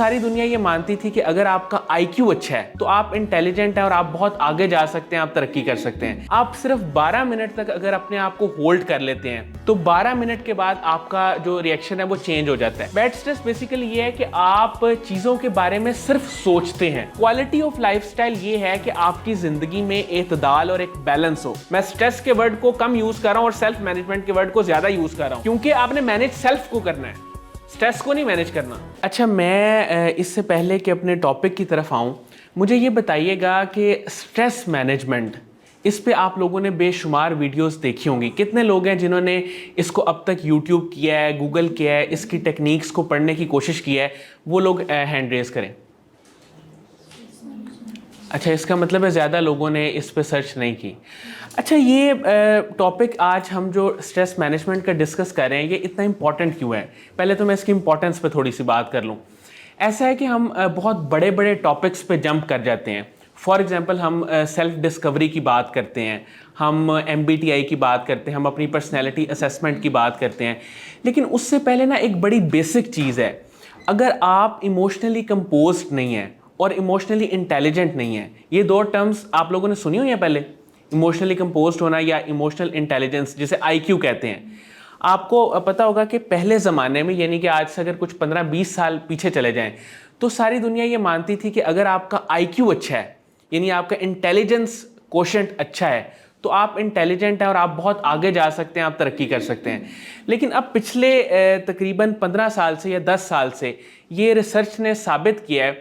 सारी दुनिया ये मानती थी कि अगर आपका आईक्यू अच्छा है तो आप इंटेलिजेंट हैं और आप बहुत आगे जा सकते हैं, आप तरक्की कर सकते हैं। आप सिर्फ 12 मिनट तक अगर अपने आप को होल्ड कर लेते हैं तो 12 मिनट के बाद आपका जो रिएक्शन है वो चेंज हो जाता है। बैड स्ट्रेस बेसिकली ये है कि आप चीजों के बारे में सिर्फ सोचते हैं। क्वालिटी ऑफ लाइफस्टाइल ये है कि आपकी जिंदगी में एतदाल और एक बैलेंस हो। मैं स्ट्रेस के वर्ड को कम यूज कर रहा हूं और सेल्फ मैनेजमेंट के वर्ड को ज्यादा यूज कर रहा हूं, क्योंकि आपने मैनेज सेल्फ को करना है, स्ट्रेस को नहीं मैनेज करना। अच्छा, मैं इससे पहले कि अपने टॉपिक की तरफ आऊं, मुझे ये बताइएगा कि स्ट्रेस मैनेजमेंट, इस पे आप लोगों ने बेशुमार वीडियोस देखी होंगी। कितने लोग हैं जिन्होंने इसको अब तक यूट्यूब किया है, गूगल किया है, इसकी टेक्निक्स को पढ़ने की कोशिश की है? वो लोग हैंड रेज करें। अच्छा, इसका मतलब है ज़्यादा लोगों ने इस पे सर्च नहीं की। अच्छा, ये टॉपिक आज हम जो स्ट्रेस मैनेजमेंट का डिस्कस कर रहे हैं, ये इतना इंपॉर्टेंट क्यों है? पहले तो मैं इसकी इंपॉर्टेंस पे थोड़ी सी बात कर लूँ। ऐसा है कि हम बहुत बड़े बड़े टॉपिक्स पे जंप कर जाते हैं। फॉर एग्जांपल, हम सेल्फ डिस्कवरी की बात करते हैं, हम MBTI की बात करते हैं, हम अपनी पर्सनैलिटी असेसमेंट की बात करते हैं। लेकिन उससे पहले ना एक बड़ी बेसिक चीज़ है। अगर आप इमोशनली कंपोज्ड नहीं हैं और इमोशनली इंटेलिजेंट नहीं है, ये दो टर्म्स आप लोगों ने सुनी हुई है पहले, इमोशनली कंपोज्ड होना या इमोशनल इंटेलिजेंस, जिसे IQ कहते हैं। आपको पता होगा कि पहले ज़माने में, यानी कि आज से अगर कुछ 15-20 साल पीछे चले जाएं, तो सारी दुनिया ये मानती थी कि अगर आपका IQ अच्छा है, यानी आपका इंटेलिजेंस कोशेंट अच्छा है, तो आप इंटेलिजेंट हैं और आप बहुत आगे जा सकते हैं, आप तरक्की कर सकते हैं। लेकिन अब पिछले तकरीबन 15 साल से या 10 साल से ये रिसर्च ने साबित किया है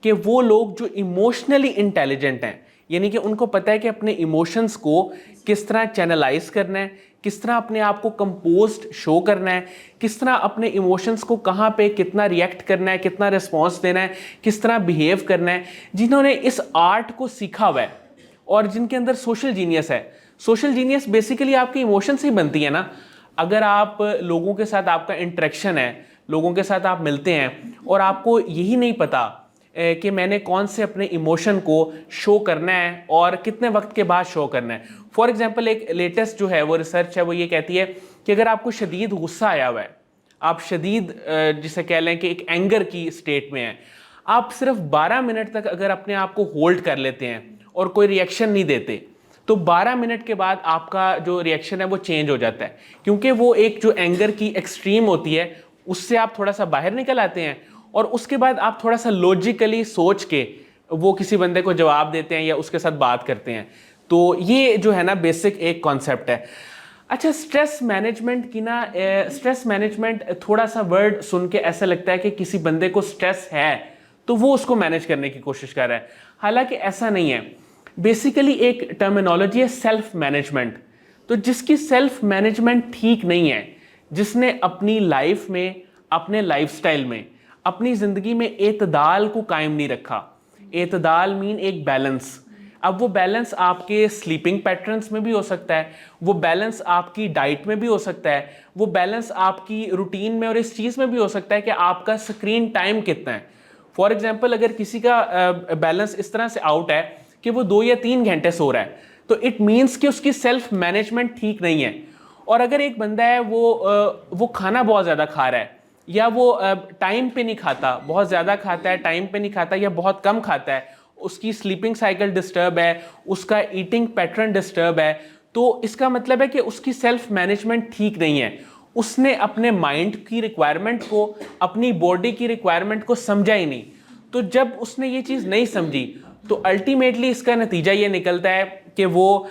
कि वो लोग जो इमोशनली इंटेलिजेंट हैं, यानी कि उनको पता है कि अपने इमोशंस को किस तरह चैनलाइज करना है, किस तरह अपने आप को कंपोज्ड शो करना है, किस तरह अपने इमोशंस को कहाँ पे कितना रिएक्ट करना है, कितना रिस्पॉन्स देना है, किस तरह बिहेव करना है, जिन्होंने इस आर्ट को सीखा हुआ है और जिनके अंदर सोशल जीनियस है। सोशल जीनियस बेसिकली आपकी इमोशन से ही बनती है ना। अगर आप लोगों के साथ, आपका इंटरेक्शन है, लोगों के साथ आप मिलते हैं और आपको यही नहीं पता कि मैंने कौन से अपने इमोशन को शो करना है और कितने वक्त के बाद शो करना है। फॉर एग्जांपल, एक लेटेस्ट जो है वो रिसर्च है, वो ये कहती है कि अगर आपको शदीद गुस्सा आया हुआ है, आप शदीद जिसे कह लें कि एक एंगर की स्टेट में है, आप सिर्फ 12 मिनट तक अगर अपने आप को होल्ड कर लेते हैं और कोई रिएक्शन नहीं देते, तो 12 मिनट के बाद आपका जो रिएक्शन है वो चेंज हो जाता है। क्योंकि वो एक जो एंगर की एक्सट्रीम होती है, उससे आप थोड़ा सा बाहर निकल आते हैं और उसके बाद आप थोड़ा सा लॉजिकली सोच के वो किसी बंदे को जवाब देते हैं या उसके साथ बात करते हैं। तो ये जो है ना बेसिक एक कॉन्सेप्ट है। अच्छा, स्ट्रेस मैनेजमेंट की ना, स्ट्रेस मैनेजमेंट थोड़ा सा वर्ड सुन के ऐसा लगता है कि किसी बंदे को स्ट्रेस है तो वो उसको मैनेज करने की कोशिश कर रहा है, हालांकि ऐसा नहीं है। बेसिकली एक टर्मिनोलॉजी है सेल्फ मैनेजमेंट। तो जिसकी सेल्फ मैनेजमेंट ठीक नहीं है, जिसने अपनी लाइफ में, अपने लाइफस्टाइल में, अपनी जिंदगी में एतदाल को कायम नहीं रखा। एतदाल मीन एक बैलेंस। अब वो बैलेंस आपके स्लीपिंग पैटर्न्स में भी हो सकता है, वो बैलेंस आपकी डाइट में भी हो सकता है, वो बैलेंस आपकी रूटीन में और इस चीज़ में भी हो सकता है कि आपका स्क्रीन टाइम कितना है। फॉर एग्जाम्पल, अगर किसी का बैलेंस इस तरह से आउट है कि वो 2 या 3 घंटे सो रहा है, तो इट मीन्स कि उसकी सेल्फ मैनेजमेंट ठीक नहीं है। और अगर एक बंदा है वो खाना बहुत ज़्यादा खा रहा है, या वो टाइम पे नहीं खाता, बहुत ज़्यादा खाता है, टाइम पे नहीं खाता, या बहुत कम खाता है, उसकी स्लीपिंग साइकिल डिस्टर्ब है, उसका ईटिंग पैटर्न डिस्टर्ब है, तो इसका मतलब है कि उसकी सेल्फ मैनेजमेंट ठीक नहीं है। उसने अपने माइंड की रिक्वायरमेंट को, अपनी बॉडी की रिक्वायरमेंट को समझा ही नहीं। तो जब उसने ये चीज़ नहीं समझी, तो अल्टीमेटली इसका नतीजा ये निकलता है कि वो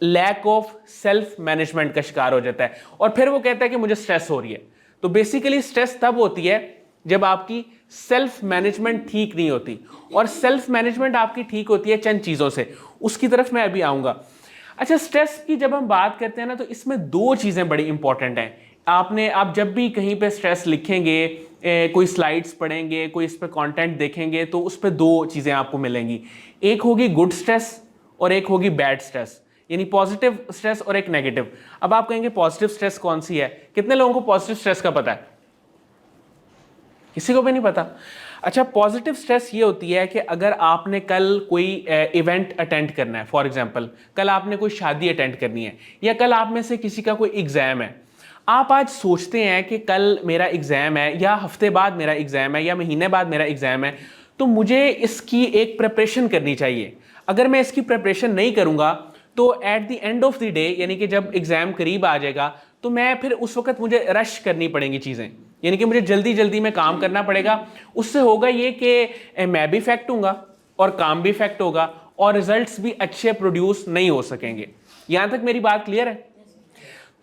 लैक ऑफ सेल्फ मैनेजमेंट का शिकार हो जाता है और फिर वो कहता है कि मुझे स्ट्रेस हो रही है। तो बेसिकली स्ट्रेस तब होती है जब आपकी सेल्फ मैनेजमेंट ठीक नहीं होती, और सेल्फ मैनेजमेंट आपकी ठीक होती है चंद चीज़ों से, उसकी तरफ मैं अभी आऊँगा। अच्छा, स्ट्रेस की जब हम बात करते हैं ना, तो इसमें 2 चीज़ें बड़ी इंपॉर्टेंट हैं। आप जब भी कहीं पे स्ट्रेस लिखेंगे, कोई स्लाइड्स पढ़ेंगे, कोई इस पर कंटेंट देखेंगे, तो उस पर 2 चीज़ें आपको मिलेंगी। एक होगी गुड स्ट्रेस और एक होगी बैड स्ट्रेस, यानी पॉजिटिव स्ट्रेस और एक नेगेटिव। अब आप कहेंगे पॉजिटिव स्ट्रेस कौन सी है? कितने लोगों को पॉजिटिव स्ट्रेस का पता है? किसी को भी नहीं पता। अच्छा, पॉजिटिव स्ट्रेस ये होती है कि अगर आपने कल कोई इवेंट अटेंड करना है, फॉर एग्जांपल कल आपने कोई शादी अटेंड करनी है, या कल आप में से किसी का कोई एग्जाम है, आप आज सोचते हैं कि कल मेरा एग्ज़ाम है या हफ्ते बाद मेरा एग्ज़ाम है या महीने बाद मेरा एग्ज़ाम है, तो मुझे इसकी एक प्रिपरेशन करनी चाहिए। अगर मैं इसकी प्रिपरेशन नहीं करूँगा तो at the end of the day, यानी कि जब एग्ज़ाम करीब आ जाएगा, तो मैं फिर उस वक्त मुझे रश करनी पड़ेंगी चीज़ें, यानी कि मुझे जल्दी जल्दी में काम करना पड़ेगा। उससे होगा ये कि मैं भी इफेक्ट होऊंगा और काम भी इफेक्ट होगा और रिजल्ट्स भी अच्छे प्रोड्यूस नहीं हो सकेंगे। यहां तक मेरी बात क्लियर है?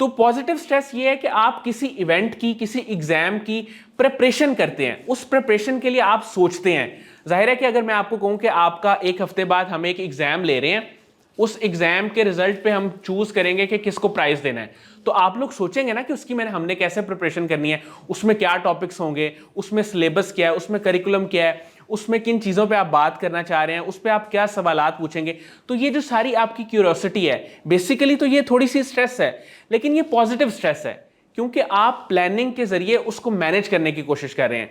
तो पॉजिटिव स्ट्रेस ये है कि आप किसी इवेंट की, किसी एग्जाम की प्रिपरेशन करते हैं, उस प्रिपरेशन के लिए आप सोचते हैं। जाहिर है कि अगर मैं आपको कहूं कि आपका एक हफ्ते बाद हम एक एग्जाम ले रहे हैं, उस एग्जाम के रिजल्ट पे हम चूज करेंगे कि किसको प्राइज देना है, तो आप लोग सोचेंगे ना कि उसकी हमने कैसे प्रिपरेशन करनी है, उसमें क्या टॉपिक्स होंगे, उसमें सिलेबस क्या है, उसमें करिकुलम क्या है, उसमें किन चीज़ों पे आप बात करना चाह रहे हैं, उस पर आप क्या सवालात पूछेंगे। तो ये जो सारी आपकी क्यूरियोसिटी है, बेसिकली तो ये थोड़ी सी स्ट्रेस है, लेकिन ये पॉजिटिव स्ट्रेस है क्योंकि आप प्लानिंग के जरिए उसको मैनेज करने की कोशिश कर रहे हैं।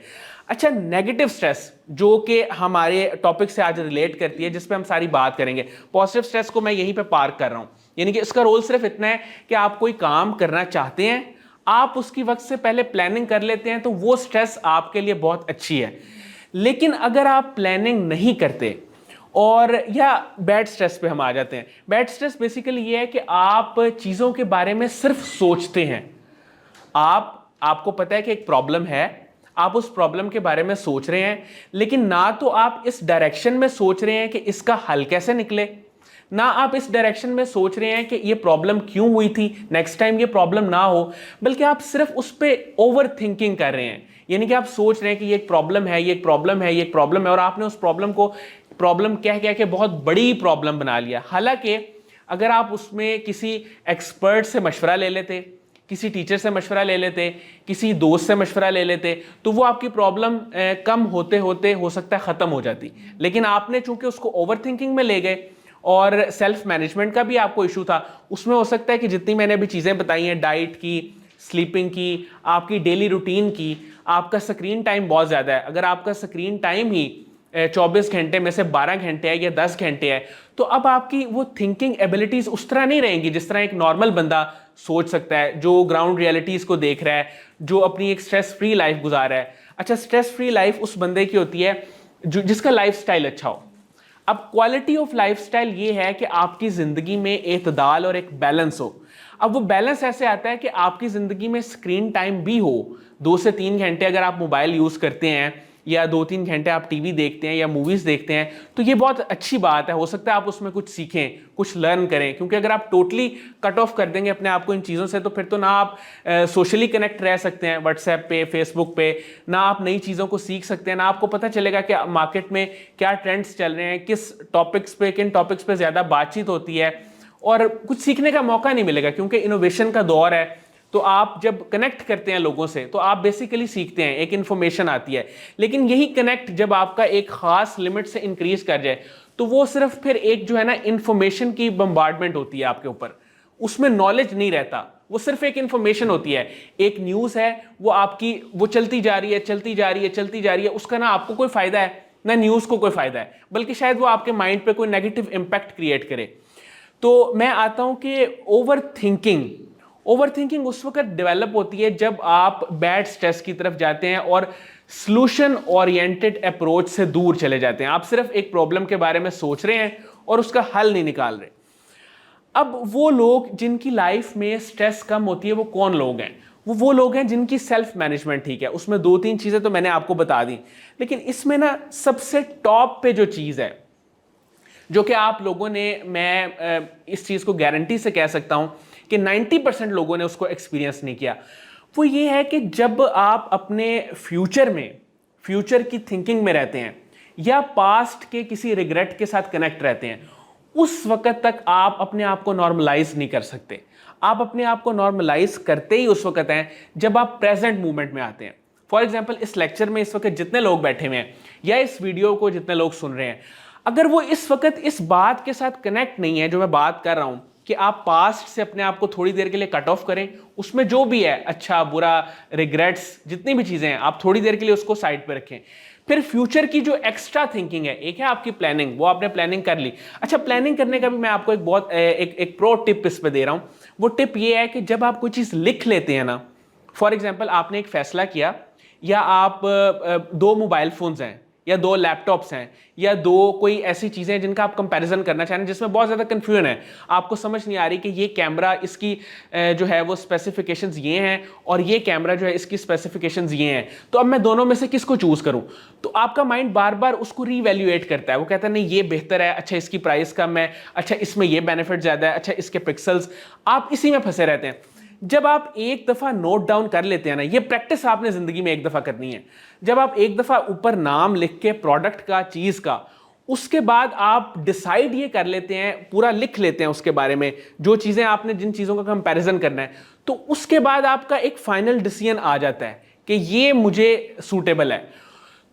अच्छा, नेगेटिव स्ट्रेस जो कि हमारे टॉपिक से आज रिलेट करती है, जिस पे हम सारी बात करेंगे, पॉजिटिव स्ट्रेस को मैं यहीं पे पार्क कर रहा हूं। यानी कि इसका रोल सिर्फ इतना है कि आप कोई काम करना चाहते हैं, आप उसकी वक्त से पहले प्लानिंग कर लेते हैं, तो वो स्ट्रेस आपके लिए बहुत अच्छी है। लेकिन अगर आप प्लानिंग नहीं करते और या बैड स्ट्रेस पे हम आ जाते हैं। बैड स्ट्रेस बेसिकली ये है कि आप चीज़ों के बारे में सिर्फ सोचते हैं। आपको पता है कि एक प्रॉब्लम है, आप उस प्रॉब्लम के बारे में सोच रहे हैं, लेकिन ना तो आप इस डायरेक्शन में सोच रहे हैं कि इसका हल कैसे निकले, ना आप इस डायरेक्शन में सोच रहे हैं कि ये प्रॉब्लम क्यों हुई थी, नेक्स्ट टाइम ये प्रॉब्लम ना हो, बल्कि आप सिर्फ उस पर ओवर थिंकिंग कर रहे हैं। यानी कि आप सोच रहे हैं कि ये एक प्रॉब्लम है, ये एक प्रॉब्लम है, ये एक प्रॉब्लम है, और आपने उस प्रॉब्लम को प्रॉब्लम कह कह के बहुत बड़ी प्रॉब्लम बना लिया। हालांकि अगर आप उसमें किसी एक्सपर्ट से मशवरा ले लेते, किसी टीचर से मशवरा ले लेते, किसी दोस्त से मशवरा ले लेते, तो वो आपकी प्रॉब्लम कम होते होते हो सकता है ख़त्म हो जाती। लेकिन आपने चूंकि उसको ओवर थिंकिंग में ले गए और सेल्फ मैनेजमेंट का भी आपको इशू था, उसमें हो सकता है कि जितनी मैंने अभी चीज़ें बताई हैं, डाइट की, स्लीपिंग की, आपकी डेली रूटीन की, आपका स्क्रीन टाइम बहुत ज़्यादा है। अगर आपका स्क्रीन टाइम ही 24 घंटे में से 12 घंटे है या 10 घंटे है, तो अब आपकी वो थिंकिंग एबिलिटीज़ उस तरह नहीं रहेंगी जिस तरह एक नॉर्मल बंदा सोच सकता है, जो ग्राउंड रियलिटीज़ को देख रहा है, जो अपनी एक स्ट्रेस फ्री लाइफ गुजार रहा है। अच्छा, स्ट्रेस फ्री लाइफ उस बंदे की होती है जिसका लाइफ स्टाइल अच्छा हो। अब क्वालिटी ऑफ लाइफस्टाइल ये है कि आपकी जिंदगी में एतदाल और एक बैलेंस हो। अब वो बैलेंस ऐसे आता है कि आपकी जिंदगी में स्क्रीन टाइम भी हो, 2 से 3 घंटे अगर आप मोबाइल यूज करते हैं या 2-3 घंटे आप टीवी देखते हैं या मूवीज देखते हैं, तो ये बहुत अच्छी बात है। हो सकता है आप उसमें कुछ सीखें, कुछ लर्न करें, क्योंकि अगर आप टोटली कट ऑफ कर देंगे अपने आप को इन चीज़ों से, तो फिर तो ना आप सोशली कनेक्ट रह सकते हैं व्हाट्सएप पे, फेसबुक पे, ना आप नई चीज़ों को सीख सकते हैं, ना आपको पता चलेगा कि मार्केट में क्या ट्रेंड्स चल रहे हैं, किस टॉपिक्स पे, किन टॉपिक्स पे ज़्यादा बातचीत होती है, और कुछ सीखने का मौका नहीं मिलेगा क्योंकि इनोवेशन का दौर है। तो आप जब कनेक्ट करते हैं लोगों से, तो आप बेसिकली सीखते हैं, एक इन्फॉर्मेशन आती है। लेकिन यही कनेक्ट जब आपका एक खास लिमिट से इंक्रीज कर जाए, तो वो सिर्फ फिर एक जो है ना इन्फॉर्मेशन की बम्बार्डमेंट होती है आपके ऊपर, उसमें नॉलेज नहीं रहता, वो सिर्फ एक इन्फॉर्मेशन होती है। एक न्यूज़ है, वो आपकी वो चलती जा रही है, चलती जा रही है, चलती जा रही है, उसका ना आपको कोई फायदा है ना न्यूज़ को कोई फायदा है, बल्कि शायद वो आपके माइंड पे कोई नेगेटिव इंपैक्ट क्रिएट करे। तो मैं आता हूं कि ओवर थिंकिंग उस वक्त डेवलप होती है जब आप बैड स्ट्रेस की तरफ जाते हैं और सॉल्यूशन ओरिएंटेड अप्रोच से दूर चले जाते हैं। आप सिर्फ एक प्रॉब्लम के बारे में सोच रहे हैं और उसका हल नहीं निकाल रहे। अब वो लोग जिनकी लाइफ में स्ट्रेस कम होती है, वो कौन लोग हैं? वो लोग हैं जिनकी सेल्फ मैनेजमेंट ठीक है। उसमें 2-3 चीजें तो मैंने आपको बता दी, लेकिन इसमें ना सबसे टॉप पे जो चीज है, जो कि आप लोगों ने, मैं इस चीज को गारंटी से कह सकता हूं कि 90% लोगों ने उसको एक्सपीरियंस नहीं किया, वो ये है कि जब आप अपने फ्यूचर की थिंकिंग में रहते हैं या पास्ट के किसी रिग्रेट के साथ कनेक्ट रहते हैं, उस वक्त तक आप अपने आप को नॉर्मलाइज नहीं कर सकते। आप अपने आप को नॉर्मलाइज करते ही उस वक्त हैं जब आप प्रेजेंट मूवमेंट में आते हैं। फॉर एग्जाम्पल, इस लेक्चर में इस वक्त जितने लोग बैठे हुए हैं या इस वीडियो को जितने लोग सुन रहे हैं, अगर वो इस वक्त इस बात के साथ कनेक्ट नहीं है जो मैं बात कर रहा हूं कि आप पास्ट से अपने आप को थोड़ी देर के लिए कट ऑफ करें, उसमें जो भी है अच्छा बुरा, रिग्रेट्स, जितनी भी चीजें हैं, आप थोड़ी देर के लिए उसको साइड पे रखें, फिर फ्यूचर की जो एक्स्ट्रा थिंकिंग है, एक है आपकी प्लानिंग, वो आपने प्लानिंग कर ली। अच्छा, प्लानिंग करने का भी मैं आपको एक बहुत एक प्रो टिप इस पे दे रहा हूं। वो टिप ये है कि जब आप कोई चीज लिख लेते हैं ना, फॉर एग्जाम्पल आपने एक फैसला किया, या आप दो मोबाइल फोन्स हैं या दो लैपटॉप्स हैं या दो कोई ऐसी चीजें हैं जिनका आप कंपैरिजन करना चाह रहे हैं जिसमें बहुत ज्यादा कंफ्यूजन है, आपको समझ नहीं आ रही कि ये कैमरा इसकी जो है वो स्पेसिफिकेशंस ये हैं और ये कैमरा जो है इसकी स्पेसिफिकेशंस ये हैं, तो अब मैं दोनों में से किसको चूज करूं? तो आपका माइंड बार बार उसको रीवैल्यूएट करता है, वो कहता है नहीं ये बेहतर है, अच्छा इसकी प्राइस कम है, अच्छा इसमें ये बेनिफिट ज्यादा है, अच्छा इसके पिक्सल्स, आप इसी में फंसे रहते हैं। जब आप एक दफा नोट डाउन कर लेते हैं ना, ये प्रैक्टिस आपने जिंदगी में एक दफा करनी है, जब आप एक दफा ऊपर नाम लिख के प्रोडक्ट का, चीज का, उसके बाद आप डिसाइड ये कर लेते हैं, पूरा लिख लेते हैं उसके बारे में, जो चीजें आपने जिन चीजों का कंपैरिजन करना है, तो उसके बाद आपका एक फाइनल डिसीजन आ जाता है कि ये मुझे सूटेबल है।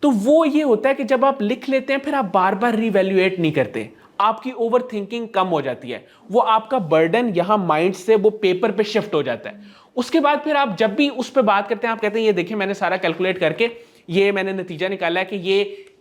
तो वो ये होता है कि जब आप लिख लेते हैं फिर आप बार बार रिवैल्यूएट नहीं करते, आपकी ओवर थिंकिंग कम हो जाती है, वो आपका बर्डन यहां माइंड से वो पेपर पे शिफ्ट हो जाता है। उसके बाद फिर आप जब भी उस पर बात करते हैं, आप कहते हैं ये देखिए मैंने सारा कैलकुलेट करके ये मैंने नतीजा निकाला है कि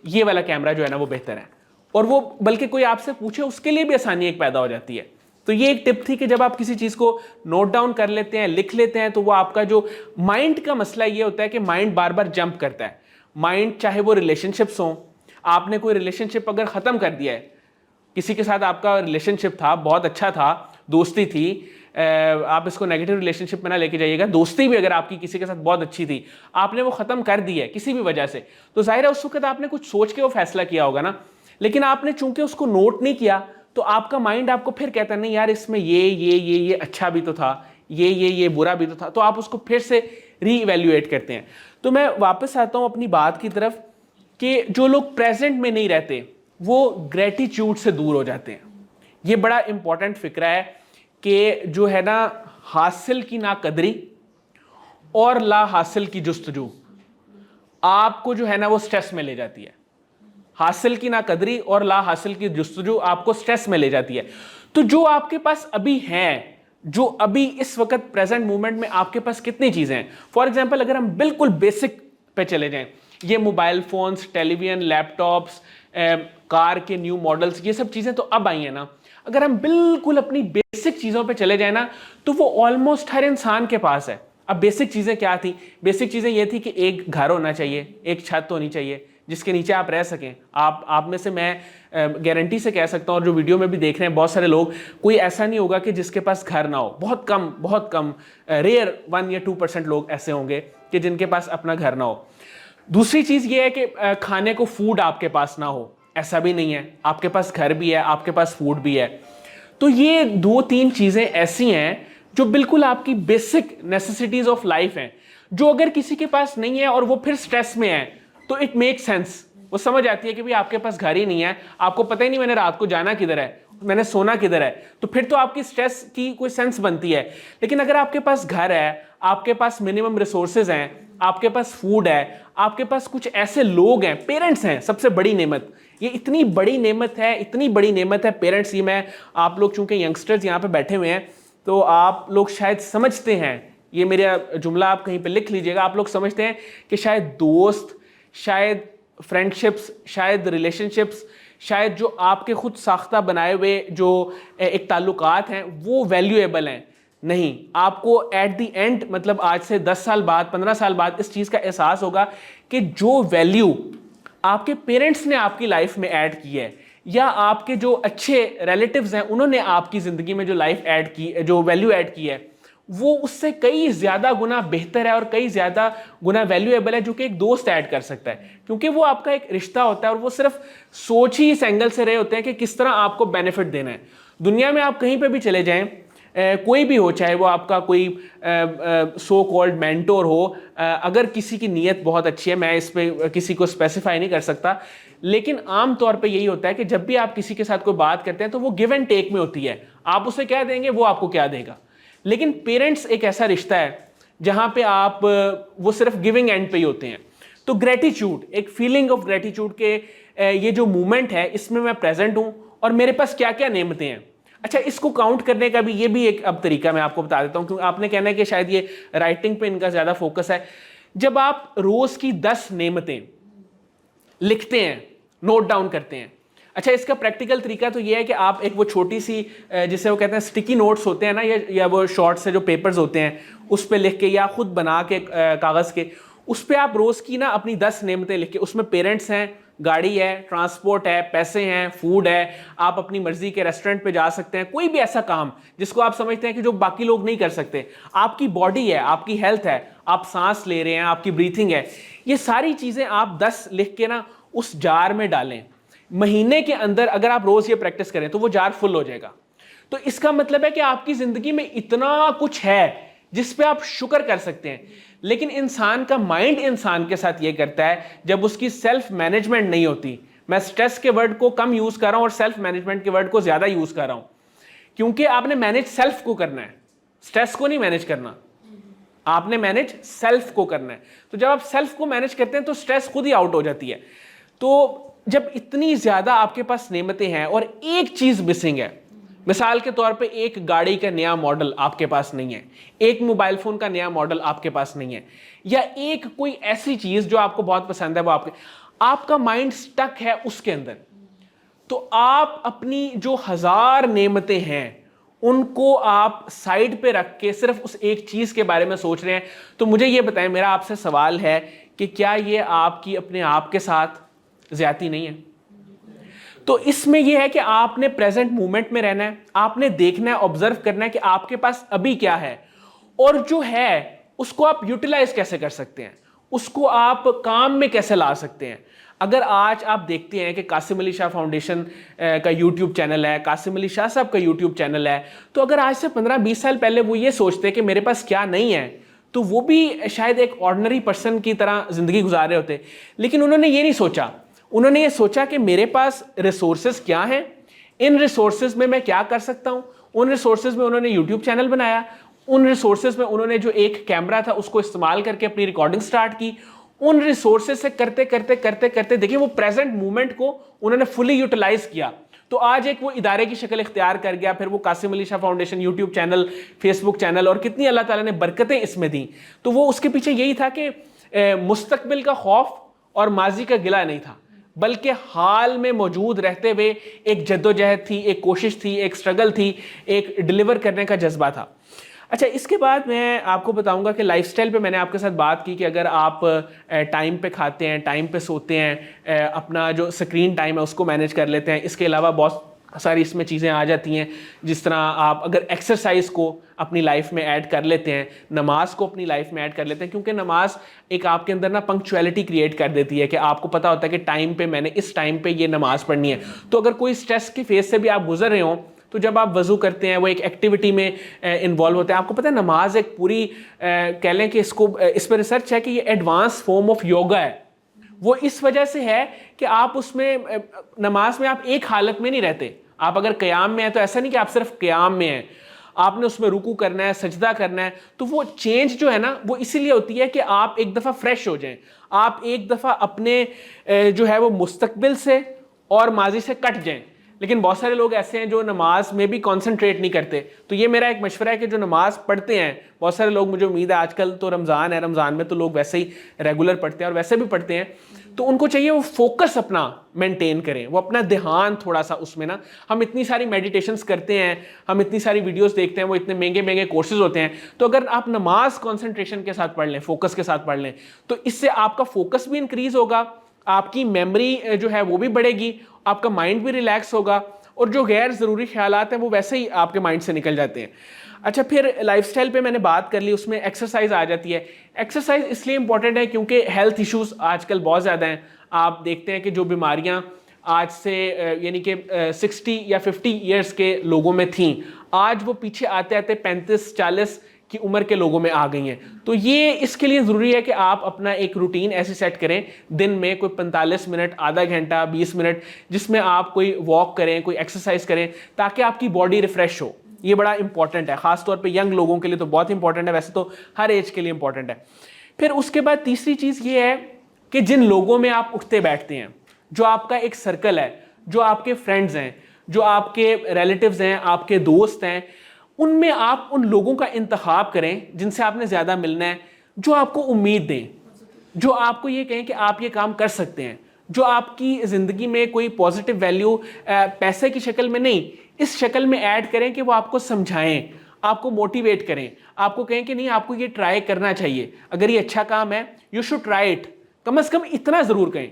ये वाला कैमरा जो है ना वो बेहतर है, और वो बल्कि कोई आपसे पूछे उसके लिए भी आसानी एक पैदा हो जाती है। तो ये एक टिप थी कि जब आप किसी चीज को नोट डाउन कर लेते हैं, लिख लेते हैं, तो वो आपका जो माइंड का मसला ये होता है कि माइंड बार बार जंप करता है। माइंड चाहे वो रिलेशनशिप्स हो, आपने कोई रिलेशनशिप अगर खत्म कर दिया है, किसी के साथ आपका रिलेशनशिप था, बहुत अच्छा था, दोस्ती थी, आप इसको नेगेटिव रिलेशनशिप में ना लेके जाइएगा, दोस्ती भी अगर आपकी किसी के साथ बहुत अच्छी थी, आपने वो खत्म कर दी है किसी भी वजह से, तो जाहिर है उस वक्त आपने कुछ सोच के वो फैसला किया होगा ना, लेकिन आपने चूंकि उसको नोट नहीं किया, तो आपका माइंड आपको फिर कहता है नहीं यार इसमें ये अच्छा भी तो था, ये बुरा भी तो था, तो आप उसको फिर से रीइवैल्यूएट करते हैं। तो मैं वापस आता हूं अपनी बात की तरफ कि जो लोग प्रेजेंट में नहीं रहते वो ग्रेटिट्यूड से दूर हो जाते हैं। ये बड़ा इंपॉर्टेंट फिक्रा है कि जो है ना, हासिल की नाकदरी और ला हासिल की जुस्तजू आपको जो है ना वो स्ट्रेस में ले जाती है। हासिल की नाकदरी और ला हासिल की जुस्तजू आपको स्ट्रेस में ले जाती है। तो जो आपके पास अभी है, जो अभी इस वक्त प्रेजेंट मोमेंट में आपके पास कितनी चीजें हैं, फॉर एग्जांपल अगर हम बिल्कुल बेसिक पे चले जाएं, ये mobile phones, television, laptops, car के न्यू मॉडल्स, ये सब चीजें तो अब आई हैं ना, अगर हम बिल्कुल अपनी बेसिक चीजों पे चले जाए ना, तो वो ऑलमोस्ट हर इंसान के पास है। अब बेसिक चीजें क्या थी? बेसिक चीजें ये थी कि एक घर होना चाहिए, एक छत होनी चाहिए जिसके नीचे आप रह सकें। आप में से मैं गारंटी से कह सकता हूं, और जो वीडियो में भी देख रहे हैं बहुत सारे लोग, कोई ऐसा नहीं होगा कि जिसके पास घर ना हो। बहुत कम रेयर 1 या 2% लोग ऐसे होंगे कि जिनके पास अपना घर ना हो। दूसरी चीज ये है कि खाने को फूड आपके पास ना हो, ऐसा भी नहीं है, आपके पास घर भी है, आपके पास फूड भी है। तो ये 2-3 चीजें ऐसी हैं जो बिल्कुल आपकी बेसिक नेसेसिटीज ऑफ लाइफ हैं, जो अगर किसी के पास नहीं है और वो फिर स्ट्रेस में है, तो इट मेक सेंस। वो समझ आती है कि भाई आपके पास घर ही नहीं है, आपको पता ही नहीं मैंने रात को जाना किधर है, मैंने सोना किधर है, तो फिर तो आपकी स्ट्रेस की कोई सेंस बनती है। लेकिन अगर आपके पास घर है, आपके पास मिनिमम रिसोर्सेज हैं, आपके पास फूड है, आपके पास कुछ ऐसे लोग हैं, पेरेंट्स हैं, सबसे बड़ी नेमत, ये इतनी बड़ी नेमत है, इतनी बड़ी नेमत है पेरेंट्स। ये मैं, आप लोग चूंकि यंगस्टर्स यहाँ पे बैठे हुए हैं, तो आप लोग शायद समझते हैं, ये मेरा जुमला आप कहीं पे लिख लीजिएगा, आप लोग समझते हैं कि शायद दोस्त, शायद फ्रेंडशिप्स, शायद रिलेशनशिप्स, शायद जो आपके खुद साख्ता बनाए हुए जो एक ताल्लुकात हैं वो वैल्यूएबल हैं। नहीं, आपको एट द एंड, मतलब आज से 10 साल बाद, 15 साल बाद इस चीज़ का एहसास होगा कि जो वैल्यू आपके पेरेंट्स ने आपकी लाइफ में ऐड की है, या आपके जो अच्छे रिलेटिव्स हैं उन्होंने आपकी ज़िंदगी में जो लाइफ ऐड की, जो वैल्यू ऐड की है, वो उससे कई ज़्यादा गुना बेहतर है और कई ज़्यादा गुना वैल्यूएबल है जो कि एक दोस्त ऐड कर सकता है। क्योंकि वो आपका एक रिश्ता होता है और वो सिर्फ सोच ही इस एंगल से रहे होते हैं कि किस तरह आपको बेनिफिट देना है। दुनिया में आप कहीं पे भी चले जाएं, कोई भी हो, चाहे वो आपका कोई सो कॉल्ड मेंटोर हो, अगर किसी की नीयत बहुत अच्छी है, मैं इस पे किसी को स्पेसिफाई नहीं कर सकता, लेकिन आम तौर पे यही होता है कि जब भी आप किसी के साथ कोई बात करते हैं तो वो गिव एंड टेक में होती है। आप उसे क्या देंगे, वो आपको क्या देगा। लेकिन पेरेंट्स एक ऐसा रिश्ता है जहां पे आप, वो सिर्फ गिविंग एंड पे ही होते हैं। तो ग्रेटिट्यूड, एक फीलिंग ऑफ ग्रेटिट्यूड के ये जो मूवमेंट है, इसमें मैं प्रेजेंट हूं और मेरे पास क्या क्या नेमतें हैं। अच्छा, इसको काउंट करने का भी, ये भी एक अब तरीका मैं आपको बता देता हूं, क्योंकि आपने कहना है कि शायद ये राइटिंग पे इनका ज्यादा फोकस है। जब आप रोज की 10 नेमतें लिखते हैं, नोट डाउन करते हैं। अच्छा, इसका प्रैक्टिकल तरीका तो ये है कि आप एक वो छोटी सी जिसे वो कहते हैं स्टिकी नोट्स होते हैं ना, या वो शॉर्ट से जो पेपर्स होते हैं उस पे लिख के या खुद बना के कागज़ के, उस पे आप रोज़ की ना अपनी 10 नेमतें लिख के, उसमें पेरेंट्स हैं, गाड़ी है, ट्रांसपोर्ट है, पैसे हैं, फूड है, आप अपनी मर्जी के रेस्टोरेंट पे जा सकते हैं, कोई भी ऐसा काम जिसको आप समझते हैं कि जो बाकी लोग नहीं कर सकते, आपकी बॉडी है, आपकी हेल्थ है, आप सांस ले रहे हैं, आपकी ब्रीथिंग है, ये सारी चीज़ें आप 10 लिख के ना उस जार में डालें। महीने के अंदर अगर आप रोज ये प्रैक्टिस करें तो वो जार फुल हो जाएगा। तो इसका मतलब है कि आपकी जिंदगी में इतना कुछ है जिस पे आप शुक्र कर सकते हैं। लेकिन इंसान का माइंड इंसान के साथ ये करता है जब उसकी सेल्फ मैनेजमेंट नहीं होती। मैं स्ट्रेस के वर्ड को कम यूज कर रहा हूं और सेल्फ मैनेजमेंट के वर्ड को ज्यादा यूज कर रहा हूं, क्योंकि आपने मैनेज सेल्फ को करना है, स्ट्रेस को नहीं मैनेज करना, आपने मैनेज सेल्फ को करना है। तो जब आप सेल्फ को मैनेज करते हैं तो स्ट्रेस खुद ही आउट हो जाती है। तो जब इतनी ज्यादा आपके पास नेमतें हैं और एक चीज मिसिंग है, मिसाल के तौर पे एक गाड़ी का नया मॉडल आपके पास नहीं है, एक मोबाइल फोन का नया मॉडल आपके पास नहीं है, या एक कोई ऐसी चीज जो आपको बहुत पसंद है वो आपका माइंड स्टक है उसके अंदर, तो आप अपनी जो 1000 नेमतें हैं उनको आप साइड पे रख के सिर्फ उस एक चीज के बारे में सोच रहे हैं। तो मुझे ये बताएं, मेरा आपसे सवाल है कि क्या ये आपकी अपने आप के साथ ज्यादती नहीं है? तो इसमें यह है कि आपने प्रेजेंट मोमेंट में रहना है, आपने देखना है, ऑब्जर्व करना है कि आपके पास अभी क्या है, और जो है उसको आप यूटिलाइज कैसे कर सकते हैं, उसको आप काम में कैसे ला सकते हैं। अगर आज आप देखते हैं कि कासिम अली शाह फाउंडेशन का यूट्यूब चैनल है, कासिम अली शाह साहब का यूट्यूब चैनल है, तो अगर आज से 15-20 साल पहले वो ये सोचते कि मेरे पास क्या नहीं है, तो वो भी शायद एक ऑर्डिनरी पर्सन की तरह जिंदगी गुजार रहे होते। लेकिन उन्होंने ये नहीं सोचा, उन्होंने ये सोचा कि मेरे पास रिसोर्सेज क्या हैं, इन रिसोर्सेज में मैं क्या कर सकता हूं। उन रिसोर्सेज में उन्होंने यूट्यूब चैनल बनाया, उन रिसोर्सेज में उन्होंने जो एक कैमरा था उसको इस्तेमाल करके अपनी रिकॉर्डिंग स्टार्ट की। उन रिसोर्सेज से करते करते करते करते देखिए वो प्रेजेंट मूवमेंट को उन्होंने फुली यूटिलाइज किया, तो आज एक वो इदारे की शक्ल इख्तियार कर गया। फिर वो Kasim Ali Shah foundation YouTube channel, Facebook channel, और कितनी अल्लाह ताला ने बरकतें इसमें दी। तो वो उसके पीछे यही था कि मुस्तकबिल का खौफ और माजी का गिला नहीं था, बल्कि हाल में मौजूद रहते हुए एक जद्दोजहद थी, एक कोशिश थी, एक स्ट्रगल थी, एक डिलीवर करने का जज्बा था। अच्छा, इसके बाद मैं आपको बताऊंगा कि लाइफस्टाइल पे मैंने आपके साथ बात की कि अगर आप टाइम पे खाते हैं, टाइम पे सोते हैं, अपना जो स्क्रीन टाइम है उसको मैनेज कर लेते हैं, इसके अलावा बहुत सारी इसमें चीज़ें आ जाती हैं, जिस तरह आप अगर एक्सरसाइज को अपनी लाइफ में ऐड कर लेते हैं, नमाज को अपनी लाइफ में ऐड कर लेते हैं, क्योंकि नमाज एक आपके अंदर ना पंक्चुअलिटी क्रिएट कर देती है कि आपको पता होता है कि टाइम पे मैंने इस टाइम पे ये नमाज पढ़नी है। तो अगर कोई स्ट्रेस की फेज से भी आप गुजर रहे हो, तो जब आप वजू करते हैं, वो एक एक्टिविटी में इन्वॉल्व होते हैं। आपको पता है नमाज एक पूरी कह लें कि इसको इस पर रिसर्च है कि ये एडवांस फॉर्म ऑफ योगा है। वो इस वजह से है कि आप उसमें नमाज में आप एक हालत में नहीं रहते। आप अगर क़याम में है तो ऐसा नहीं कि आप सिर्फ क़याम में हैं, आपने उसमें रुकू करना है, सजदा करना है। तो वो चेंज जो है ना वो इसीलिए होती है कि आप एक दफ़ा फ्रेश हो जाएं, आप एक दफ़ा अपने जो है वो मुस्तकबिल से और माजी से कट जाएं। लेकिन बहुत सारे लोग ऐसे हैं जो नमाज में भी कंसंट्रेट नहीं करते। तो ये मेरा एक मशवरा है कि जो नमाज पढ़ते हैं, बहुत सारे लोग, मुझे उम्मीद है आजकल तो रमज़ान है, रमज़ान में तो लोग वैसे ही रेगुलर पढ़ते हैं और वैसे भी पढ़ते हैं, तो उनको चाहिए वो फोकस अपना मेंटेन करें, वो अपना ध्यान थोड़ा सा उसमें ना। हम इतनी सारी मेडिटेशंस करते हैं, हम इतनी सारी वीडियोस देखते हैं, वो इतने महंगे महंगे कोर्सेज होते हैं, तो अगर आप नमाज कंसंट्रेशन के साथ पढ़ लें, फोकस के साथ पढ़ लें, तो इससे आपका फोकस भी इंक्रीज होगा, आपकी मेमोरी जो है वो भी बढ़ेगी, आपका माइंड भी रिलैक्स होगा, और जो गैर ज़रूरी ख्यालात हैं वो वैसे ही आपके माइंड से निकल जाते हैं। अच्छा, फिर लाइफस्टाइल पे मैंने बात कर ली, उसमें एक्सरसाइज आ जाती है। एक्सरसाइज इसलिए इंपॉर्टेंट है क्योंकि हेल्थ इश्यूज आजकल बहुत ज़्यादा हैं। आप देखते हैं कि जो बीमारियां आज से यानी कि 60 या 50 ईयर्स के लोगों में थीं, आज वो पीछे आते आते 35-40 की उम्र के लोगों में आ गई हैं। तो ये इसके लिए ज़रूरी है कि आप अपना एक रूटीन ऐसे सेट करें, दिन में कोई 45 मिनट, आधा घंटा, 20 मिनट, जिसमें आप कोई वॉक करें, कोई एक्सरसाइज करें, ताकि आपकी बॉडी रिफ्रेश हो। ये बड़ा इंपॉर्टेंट है, खासतौर पे यंग लोगों के लिए तो बहुत इंपॉर्टेंट है, वैसे तो हर एज के लिए इंपॉर्टेंट है। फिर उसके बाद तीसरी चीज़ ये है कि जिन लोगों में आप उठते बैठते हैं, जो आपका एक सर्कल है, जो आपके फ्रेंड्स हैं, जो आपके रिलेटिव्स हैं, आपके दोस्त हैं, उनमें आप उन लोगों का इंतखाब करें जिनसे आपने ज़्यादा मिलना है, जो आपको उम्मीद दें, जो आपको ये कहें कि आप ये काम कर सकते हैं, जो आपकी ज़िंदगी में कोई पॉजिटिव वैल्यू पैसे की शक्ल में नहीं, इस शक्ल में ऐड करें कि वो आपको समझाएं, आपको मोटिवेट करें, आपको कहें कि नहीं आपको ये ट्राई करना चाहिए, अगर ये अच्छा काम है यू शुड ट्राई इट, कम से कम इतना ज़रूर कहें।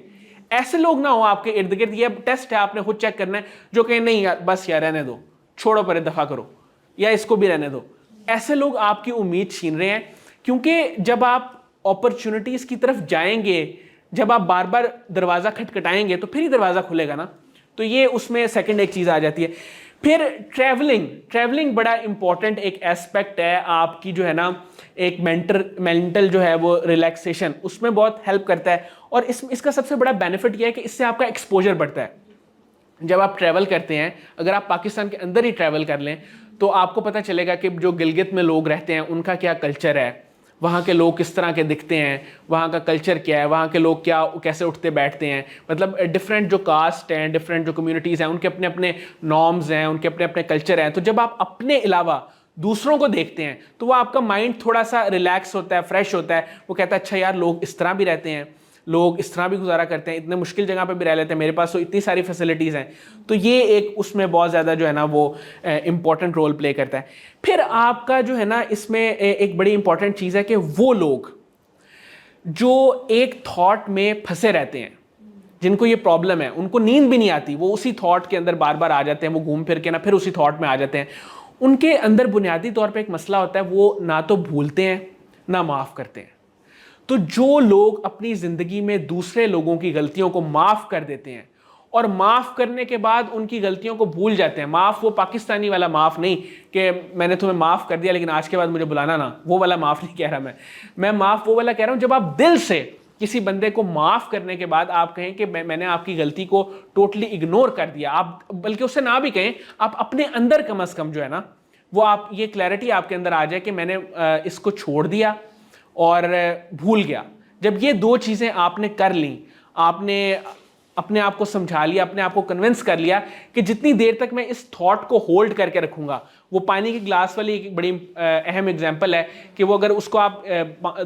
ऐसे लोग ना हो आपके इर्द गिर्द, ये टेस्ट है आपने खुद चेक करना है, जो कहें नहीं यार बस यार रहने दो, छोड़ो पर दफ़ा करो, या इसको भी रहने दो। ऐसे लोग आपकी उम्मीद छीन रहे हैं, क्योंकि जब आप अपॉर्चुनिटीज़ की तरफ जाएंगे, जब आप बार बार दरवाज़ा खटखटाएंगे तो फिर ही दरवाज़ा खुलेगा ना। तो ये उसमें सेकंड एक चीज़ आ जाती है। फिर ट्रैवलिंग बड़ा इंपॉर्टेंट एक एस्पेक्ट है आपकी, जो है ना एक मेंटल जो है वो रिलैक्सेशन, उसमें बहुत हेल्प करता है। और इसका सबसे बड़ा बेनिफिट यह है कि इससे आपका एक्सपोजर बढ़ता है। जब आप ट्रैवल करते हैं, अगर आप पाकिस्तान के अंदर ही ट्रैवल कर लें तो आपको पता चलेगा कि जो गिलगित में लोग रहते हैं उनका क्या कल्चर है, वहाँ के लोग किस तरह के दिखते हैं, वहाँ का कल्चर क्या है, वहाँ के लोग कैसे उठते बैठते हैं। मतलब डिफरेंट जो कास्ट हैं, डिफरेंट जो कम्युनिटीज़ हैं, उनके अपने अपने नॉर्म्स हैं, उनके अपने अपने कल्चर हैं। तो जब आप अपने अलावा दूसरों को देखते हैं तो वो आपका माइंड थोड़ा सा रिलैक्स होता है, फ्रेश होता है। वो कहता है अच्छा यार लोग इस तरह भी रहते हैं, लोग इस तरह भी गुजारा करते हैं, इतने मुश्किल जगह पे भी रह लेते हैं, मेरे पास तो इतनी सारी फैसिलिटीज़ हैं। तो ये एक उसमें बहुत ज़्यादा जो है ना वो इम्पॉर्टेंट रोल प्ले करता है। फिर आपका जो है ना इसमें एक बड़ी इंपॉर्टेंट चीज़ है कि वो लोग जो एक थॉट में फंसे रहते हैं, जिनको ये प्रॉब्लम है, उनको नींद भी नहीं आती, वो उसी थॉट के अंदर बार बार आ जाते हैं, वो घूम फिर के ना फिर उसी थॉट में आ जाते हैं। उनके अंदर बुनियादी तौर पे एक मसला होता है, वो ना तो भूलते हैं ना माफ़ करते हैं। तो जो लोग अपनी ज़िंदगी में दूसरे लोगों की गलतियों को माफ़ कर देते हैं और माफ़ करने के बाद उनकी गलतियों को भूल जाते हैं, माफ़ वो पाकिस्तानी वाला माफ़ नहीं कि मैंने तुम्हें माफ़ कर दिया लेकिन आज के बाद मुझे बुलाना ना, वो वाला माफ़ नहीं कह रहा मैं माफ़ वो वाला कह रहा हूँ जब आप दिल से किसी बंदे को माफ़ करने के बाद आप कहें कि मैंने आपकी गलती को टोटली इग्नोर कर दिया, आप बल्कि उससे ना भी कहें, आप अपने अंदर कम अज़ कम जो है ना वो आप ये क्लैरिटी आपके अंदर आ जाए कि मैंने इसको छोड़ दिया और भूल गया। जब ये दो चीज़ें आपने कर ली, आपने अपने आप को समझा लिया, अपने आप को कन्विंस कर लिया कि जितनी देर तक मैं इस थॉट को होल्ड करके रखूंगा, वो पानी के ग्लास वाली एक बड़ी अहम एग्जांपल है कि वो अगर उसको आप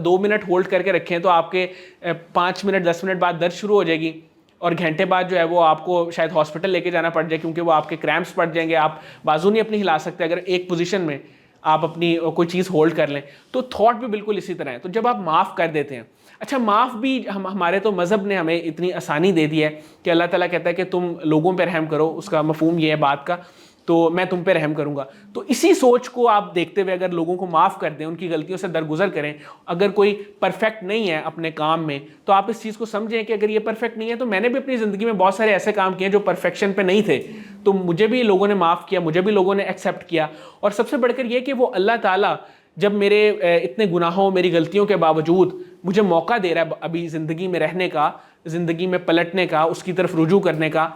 2 मिनट होल्ड करके रखें तो आपके 5 मिनट 10 मिनट बाद दर्द शुरू हो जाएगी और घंटे बाद जो है वो आपको शायद हॉस्पिटल लेके जाना पड़ जाए, क्योंकि वो आपके क्रैम्प्स पड़ जाएंगे, आप बाजू नहीं अपनी हिला सकते अगर एक पोजीशन में आप अपनी कोई चीज़ होल्ड कर लें। तो थॉट भी बिल्कुल इसी तरह है। तो जब आप माफ़ कर देते हैं, अच्छा माफ़ भी हमारे तो मज़हब ने हमें इतनी आसानी दे दी है कि अल्लाह ताला कहता है कि तुम लोगों पे रहम करो, उसका मफहूम ये है बात का, तो मैं तुम पे रहम करूंगा। तो इसी सोच को आप देखते हुए अगर लोगों को माफ़ कर दें, उनकी गलतियों से दरगुजर करें, अगर कोई परफेक्ट नहीं है अपने काम में तो आप इस चीज़ को समझें कि अगर ये परफेक्ट नहीं है तो मैंने भी अपनी ज़िंदगी में बहुत सारे ऐसे काम किए जो परफेक्शन पे नहीं थे, तो मुझे भी लोगों ने माफ़ किया, मुझे भी लोगों ने एक्सेप्ट किया। और सबसे बढ़कर यह कि वो अल्लाह ताला जब मेरे इतने गुनाहों, मेरी गलतियों के बावजूद मुझे मौका दे रहा है अभी ज़िंदगी में रहने का, ज़िंदगी में पलटने का, उसकी तरफ रुजू करने का,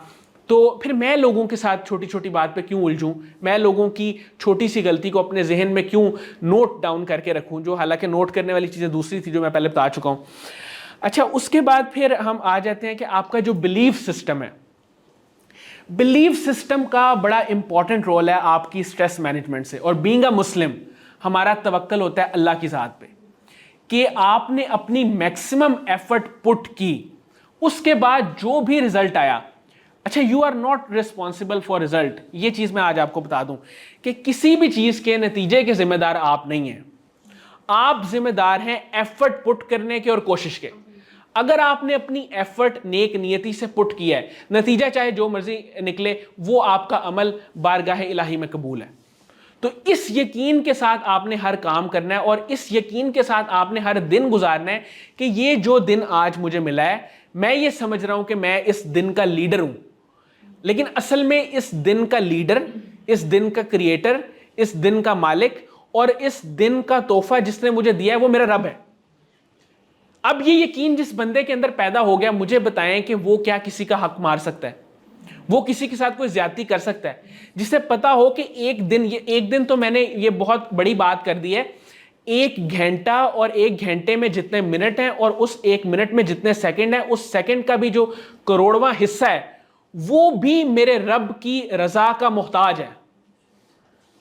तो फिर मैं लोगों के साथ छोटी छोटी बात पे क्यों उलझूं, मैं लोगों की छोटी सी गलती को अपने जहन में क्यों नोट डाउन करके रखूं, जो हालांकि नोट करने वाली चीज़ें दूसरी थी जो मैं पहले बता चुका हूं। अच्छा, उसके बाद फिर हम आ जाते हैं कि आपका जो बिलीफ सिस्टम है, बिलीफ सिस्टम का बड़ा इंपॉर्टेंट रोल है आपकी स्ट्रेस मैनेजमेंट से। और बीइंग अ मुस्लिम हमारा तवक्कल होता है अल्लाह की ज़ात पे कि आपने अपनी मैक्सिमम एफर्ट पुट की, उसके बाद जो भी रिजल्ट आया, अच्छा you are not responsible for result. ये चीज़ मैं आज आपको बता दूं कि किसी भी चीज़ के नतीजे के जिम्मेदार आप नहीं हैं, आप जिम्मेदार हैं एफर्ट पुट करने के और कोशिश के। अगर आपने अपनी एफर्ट नेक नियति से पुट किया है, नतीजा चाहे जो मर्जी निकले, वो आपका अमल बारगाह इलाही में कबूल है। तो इस यकीन के साथ आपने हर काम करना है और इस यकीन के साथ आपने हर दिन गुजारना है कि ये जो दिन आज मुझे मिला है, मैं ये समझ रहा हूं कि मैं इस दिन का लीडर हूं, लेकिन असल में इस दिन का लीडर, इस दिन का क्रिएटर, इस दिन का मालिक और इस दिन का तोहफा जिसने मुझे दिया है वो मेरा रब है। अब ये यकीन जिस बंदे के अंदर पैदा हो गया, मुझे बताएं कि वो क्या किसी का हक मार सकता है, वो किसी के साथ कोई ज्यादती कर सकता है, जिसे पता हो कि एक दिन तो मैंने ये बहुत बड़ी बात कर दी है, 1 घंटा और 1 घंटे में जितने मिनट हैं और उस 1 मिनट में जितने सेकंड हैं, उस सेकंड का भी जो करोड़वां हिस्सा है वो भी मेरे रब की रजा का मोहताज है।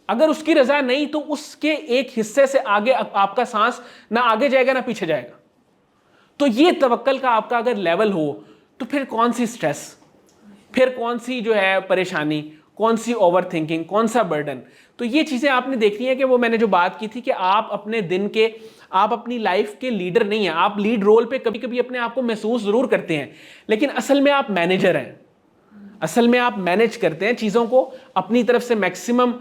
अगर उसकी रजा नहीं तो उसके एक हिस्से से आगे आपका सांस ना आगे जाएगा ना पीछे जाएगा। तो ये तवक्कल का आपका अगर लेवल हो तो फिर कौन सी स्ट्रेस, फिर कौन सी जो है परेशानी, कौन सी ओवर थिंकिंग, कौन सा बर्डन। तो ये चीज़ें आपने देखनी है कि वो मैंने जो बात की थी कि आप अपने दिन के, आप अपनी लाइफ के लीडर नहीं हैं। आप लीड रोल पे कभी कभी अपने आप को महसूस ज़रूर करते हैं, लेकिन असल में आप मैनेजर हैं। असल में आप मैनेज करते हैं चीज़ों को, अपनी तरफ से मैक्सिमम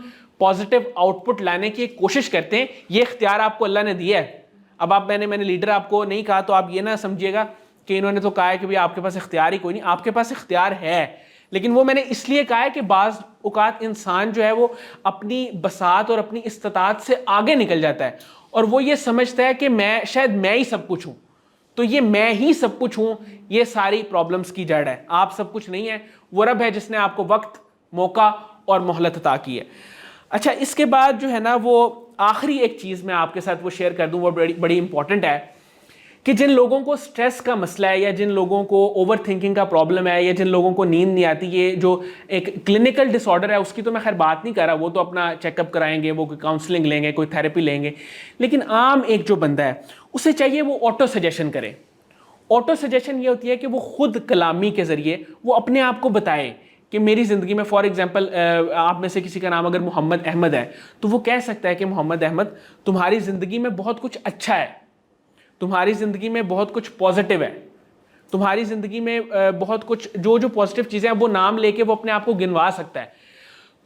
पॉजिटिव आउटपुट लाने की कोशिश करते हैं। ये इख्तियार आपको अल्लाह ने दिया है। अब आप मैंने लीडर आपको नहीं कहा तो आप ये ना समझिएगा कि इन्होंने तो कहा है कि भाई आपके पास इख्तियार ही कोई नहीं। आपके पास इख्तियार है, लेकिन वो मैंने इसलिए कहा है कि बाज़ औक़ात इंसान जो है वो अपनी बसात और अपनी इस्तात से आगे निकल जाता है और वो ये समझता है कि शायद मैं ही सब कुछ हूँ। तो ये मैं ही सब कुछ हूँ, ये सारी प्रॉब्लम्स की जड़ है। आप सब कुछ नहीं है, वो रब है जिसने आपको वक्त, मौका और मोहलत अता की है। अच्छा, इसके बाद जो है ना वो आखिरी एक चीज़ मैं आपके साथ वो शेयर कर दूँ, वो बड़ी इंपॉर्टेंट है कि जिन लोगों को स्ट्रेस का मसला है या जिन लोगों को ओवर थिंकिंग का प्रॉब्लम है या जिन लोगों को नींद नहीं आती, ये जो एक क्लिनिकल डिसऑर्डर है उसकी तो मैं खैर बात नहीं कर रहा, वो तो अपना चेकअप कराएंगे, वो कोई काउंसलिंग लेंगे, कोई थेरेपी लेंगे। लेकिन आम एक जो बंदा है उसे चाहिए वो ऑटो सजेशन करे। ऑटो सजेशन ये होती है कि वो खुद कलामी के ज़रिए वो अपने आप को बताए कि मेरी ज़िंदगी में, फॉर एग्जांपल आप में से किसी का नाम अगर मोहम्मद अहमद है तो वो कह सकता है कि मोहम्मद अहमद, तुम्हारी ज़िंदगी में बहुत कुछ अच्छा है, तुम्हारी ज़िंदगी में बहुत कुछ पॉजिटिव है, तुम्हारी ज़िंदगी में बहुत कुछ जो पॉजिटिव चीज़ें हैं वो नाम लेके वो अपने आप को गिनवा सकता है।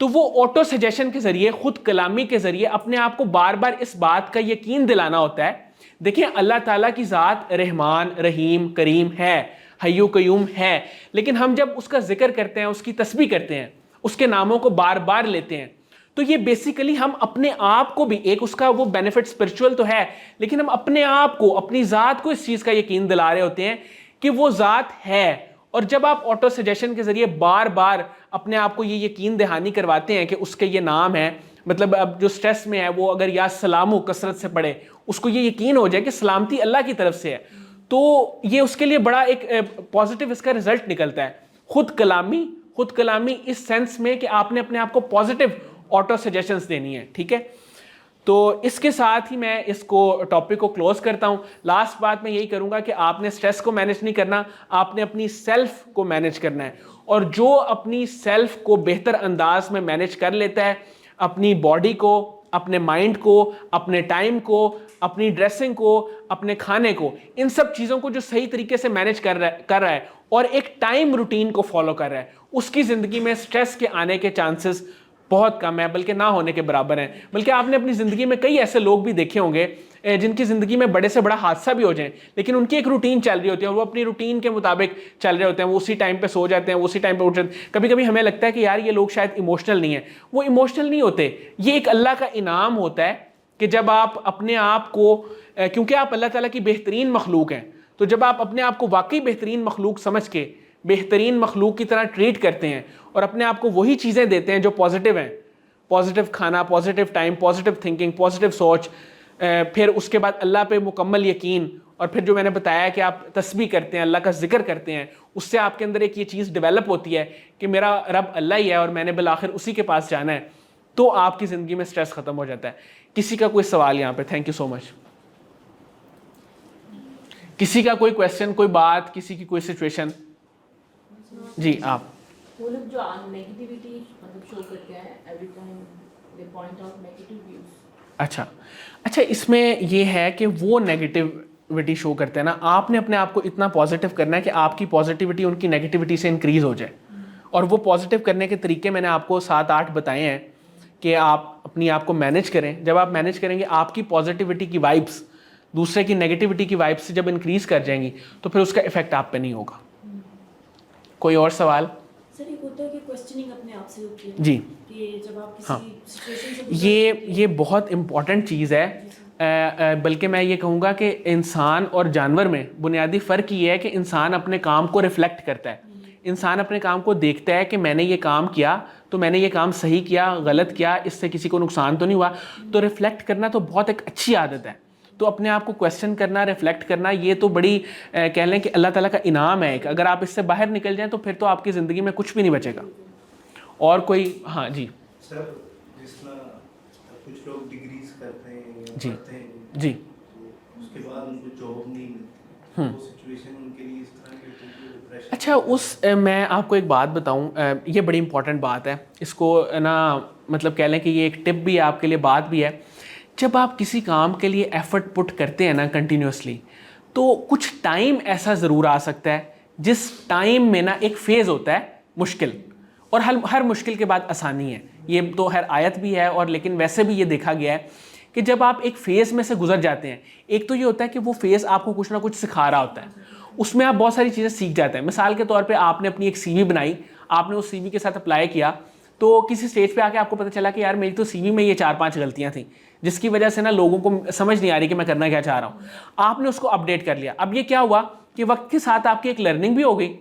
तो वो ऑटो सजेशन के ज़रिए, खुद कलामी के ज़रिए अपने आप को बार बार इस बात का यकीन दिलाना होता है। देखिए, अल्लाह ताला की ज़ात रहमान, रहीम, करीम है, हय्यु क़य्यूम है, लेकिन हम जब उसका जिक्र करते हैं, उसकी तस्बीह करते हैं, उसके नामों को बार बार लेते हैं, तो ये बेसिकली हम अपने आप को भी, एक उसका वो बेनिफिट स्पिरिचुअल तो है, लेकिन हम अपने आप को, अपनी ज़ात को इस चीज़ का यकीन दिला रहे होते हैं कि वो ज़ात है। और जब आप ऑटो सजेशन के ज़रिए बार बार अपने आप को ये यकीन दहानी करवाते हैं कि उसके ये नाम है, मतलब अब जो स्ट्रेस में है वो अगर या सलामु कसरत से पढ़े, उसको ये यकीन हो जाए कि सलामती अल्लाह की तरफ से है, तो ये उसके लिए बड़ा एक पॉजिटिव इसका रिजल्ट निकलता है। खुद कलामी इस सेंस में कि आपने अपने आप को पॉजिटिव ऑटो सजेशंस देनी है। ठीक है, तो इसके साथ ही मैं इसको टॉपिक को क्लोज करता हूं। लास्ट बात मैं यही करूंगा कि आपने स्ट्रेस को मैनेज नहीं करना, आपने अपनी सेल्फ को मैनेज करना है। और जो अपनी सेल्फ को बेहतर अंदाज में मैनेज कर लेता है, अपनी बॉडी को, अपने माइंड को, अपने टाइम को, अपनी ड्रेसिंग को, अपने खाने को, इन सब चीज़ों को जो सही तरीके से मैनेज कर रहा है और एक टाइम रूटीन को फॉलो कर रहा है, उसकी ज़िंदगी में स्ट्रेस के आने के चांसेस बहुत कम है, बल्कि ना होने के बराबर हैं। बल्कि आपने अपनी ज़िंदगी में कई ऐसे लोग भी देखे होंगे जिनकी ज़िंदगी में बड़े से बड़ा हादसा भी हो जाए, लेकिन उनकी एक रूटीन चल रही होती है और वो अपनी रूटीन के मुताबिक चल रहे होते हैं, वो उसी टाइम पे सो जाते हैं, वो उसी टाइम पे उठ जाते हैं। कभी कभी हमें लगता है कि यार ये लोग शायद इमोशनल नहीं है, वो इमोशनल नहीं होते। ये एक अल्लाह का इनाम होता है कि जब आप अपने आप को, क्योंकि आप अल्लाह ताला की बेहतरीन मखलूक हैं, तो जब आप अपने आप को वाकई बेहतरीन मखलूक समझ के बेहतरीन मखलूक की तरह ट्रीट करते हैं और अपने आप को वही चीज़ें देते हैं जो पॉजिटिव हैं, पॉजिटिव खाना, positive time, positive thinking, positive सोच, फिर उसके बाद अल्लाह पे मुकम्मल यकीन, और फिर जो मैंने बताया कि आप तस्बीह करते हैं, अल्लाह का जिक्र करते हैं, उससे आपके अंदर एक ये चीज़ डेवलप होती है कि मेरा रब अल्लाह ही है और मैंने बिल आखिर उसी के पास जाना है, तो आपकी ज़िंदगी में स्ट्रेस ख़त्म हो जाता है। किसी का कोई सवाल यहाँ पे? Thank you so much. किसी का कोई क्वेश्चन, कोई बात, किसी की कोई सिचुएशन? जी, आप। वो लोग जो नेगेटिविटी मतलब शो करते हैं, एवरी टाइम दे पॉइंट आउट नेगेटिव व्यूज। अच्छा, इसमें ये है कि वो नेगेटिविटी शो करते हैं ना, आपने अपने आप को इतना पॉजिटिव करना है कि आपकी पॉजिटिविटी उनकी नेगेटिविटी से इंक्रीज हो जाए। और वो पॉजिटिव करने के तरीके मैंने आपको 7-8 बताए हैं कि आप अपनी आप को मैनेज करें। जब आप मैनेज करेंगे, आपकी पॉजिटिविटी की वाइब्स दूसरे की नेगेटिविटी की वाइब्स से जब इंक्रीज कर जाएंगी, तो फिर उसका इफेक्ट आप पे नहीं होगा। कोई और सवाल? सर, एक होता है कि क्वेश्चनिंग अपने आप से होती है जी, कि जब आप हाँ, किसी सिचुएशन से ये बहुत इम्पॉर्टेंट चीज़ है। बल्कि मैं ये कहूँगा कि इंसान और जानवर में बुनियादी फ़र्क ये है कि इंसान अपने काम को रिफ्लेक्ट करता है। इंसान अपने काम को देखता है कि मैंने ये काम किया तो मैंने ये काम सही किया, गलत किया, इससे किसी को नुकसान तो नहीं हुआ। तो रिफ्लेक्ट करना तो बहुत एक अच्छी आदत है। तो अपने आप को क्वेश्चन करना, रिफ्लेक्ट करना, ये तो बड़ी कह लें कि अल्लाह ताला का इनाम है। अगर आप इससे बाहर निकल जाएं तो फिर तो आपकी ज़िंदगी में कुछ भी नहीं बचेगा। और कोई? हाँ जी सर, जिस तरह कुछ लोग डिग्रीज करते हैं या जी पढ़ते हैं, जी, उसके बाद उनको जॉब नहीं मिलती, वो सिचुएशन उनके लिए इस तरह की होती है प्रेशर? अच्छा मैं आपको एक बात बताऊं, ये बड़ी इंपॉर्टेंट बात है, इसको ना मतलब कह लें कि ये एक टिप भी है आपके लिए, बात भी है। जब आप किसी काम के लिए एफर्ट पुट करते हैं ना कंटिन्यूसली, तो कुछ टाइम ऐसा ज़रूर आ सकता है जिस टाइम में ना एक फ़ेज़ होता है मुश्किल, और हर मुश्किल के बाद आसानी है, ये तो हर आयत भी है। और लेकिन वैसे भी ये देखा गया है कि जब आप एक फ़ेज़ में से गुजर जाते हैं, एक तो ये होता है कि वो फ़ेज़ आपको कुछ ना कुछ सिखा रहा होता है, उसमें आप बहुत सारी चीज़ें सीख जाते हैं। मिसाल के तौर पे आपने अपनी एक सीवी बनाई, आपने उस सीवी के साथ अप्लाई किया, तो किसी स्टेज पे आके आपको पता चला कि यार मेरी तो सीवी में ये 4-5 गलतियां थी, जिसकी वजह से ना लोगों को समझ नहीं आ रही कि मैं करना क्या चाह रहा हूँ। आपने उसको अपडेट कर लिया। अब ये क्या हुआ कि वक्त के साथ आपकी एक लर्निंग भी हो गई,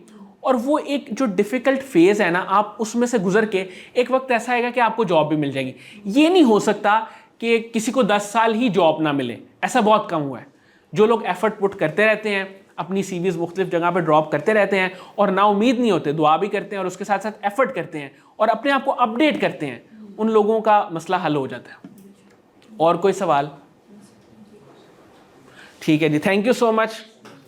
और वो एक जो डिफ़िकल्ट फेज़ है ना, आप उसमें से गुजर के एक वक्त ऐसा आएगा कि आपको जॉब भी मिल जाएगी। ये नहीं हो सकता कि किसी को 10 साल ही जॉब ना मिले, ऐसा बहुत कम हुआ है। जो लोग एफर्ट पुट करते रहते हैं, अपनी सीवीज़ मुख्तलिफ जगह पर ड्रॉप करते रहते हैं, और ना उम्मीद नहीं होते, दुआ भी करते हैं और उसके साथ साथ एफर्ट करते हैं और अपने आप को अपडेट करते हैं, उन लोगों का मसला हल हो जाता है। और कोई सवाल? ठीक है जी, थैंक यू सो मच।